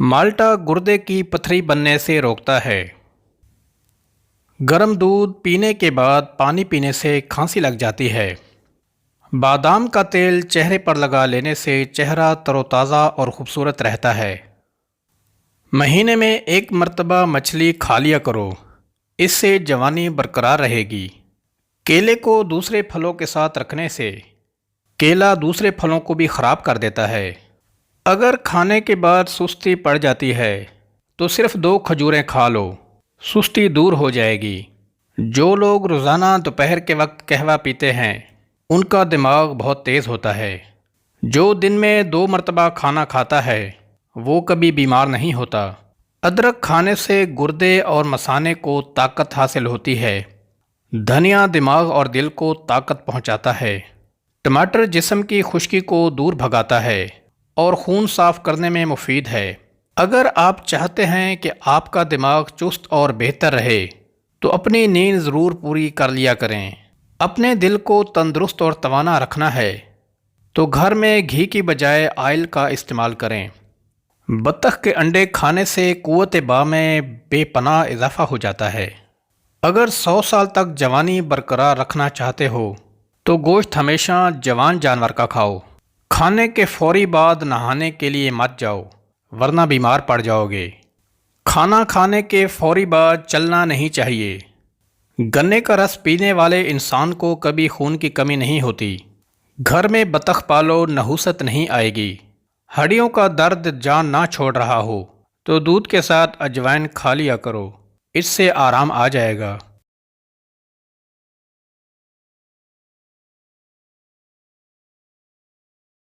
माल्टा गुर्दे की पथरी बनने से रोकता है। गर्म दूध पीने के बाद पानी पीने से खांसी लग जाती है। बादाम का तेल चेहरे पर लगा लेने से चेहरा तरोताज़ा और खूबसूरत रहता है। महीने में एक मर्तबा मछली खा लिया करो, इससे जवानी बरकरार रहेगी। केले को दूसरे फलों के साथ रखने से केला दूसरे फलों को भी ख़राब कर देता है। अगर खाने के बाद सुस्ती पड़ जाती है तो सिर्फ 2 खजूरें खा लो, सुस्ती दूर हो जाएगी। जो लोग रोज़ाना दोपहर के वक्त कहवा पीते हैं उनका दिमाग बहुत तेज़ होता है। जो दिन में 2 मरतबा खाना खाता है वो कभी बीमार नहीं होता। अदरक खाने से गुर्दे और मसाने को ताकत हासिल होती है। धनिया दिमाग और दिल को ताकत पहुंचाता है। टमाटर जिस्म की खुश्की को दूर भगाता है और खून साफ करने में मुफीद है। अगर आप चाहते हैं कि आपका दिमाग चुस्त और बेहतर रहे तो अपनी नींद ज़रूर पूरी कर लिया करें। अपने दिल को तंदुरुस्त और तवाना रखना है तो घर में घी की बजाय आयल का इस्तेमाल करें। बत्तख के अंडे खाने से क़ुव्वत बा में बेपनाह इजाफ़ा हो जाता है। अगर 100 साल तक जवानी बरकरार रखना चाहते हो तो गोश्त हमेशा जवान जानवर का खाओ। खाने के फौरी बाद नहाने के लिए मत जाओ वरना बीमार पड़ जाओगे। खाना खाने के फौरी बाद चलना नहीं चाहिए। गन्ने का रस पीने वाले इंसान को कभी खून की कमी नहीं होती। घर में बतख पालो, नहुसत नहीं आएगी। हड्डियों का दर्द जान ना छोड़ रहा हो तो दूध के साथ अजवाइन खा लिया करो, इससे आराम आ जाएगा।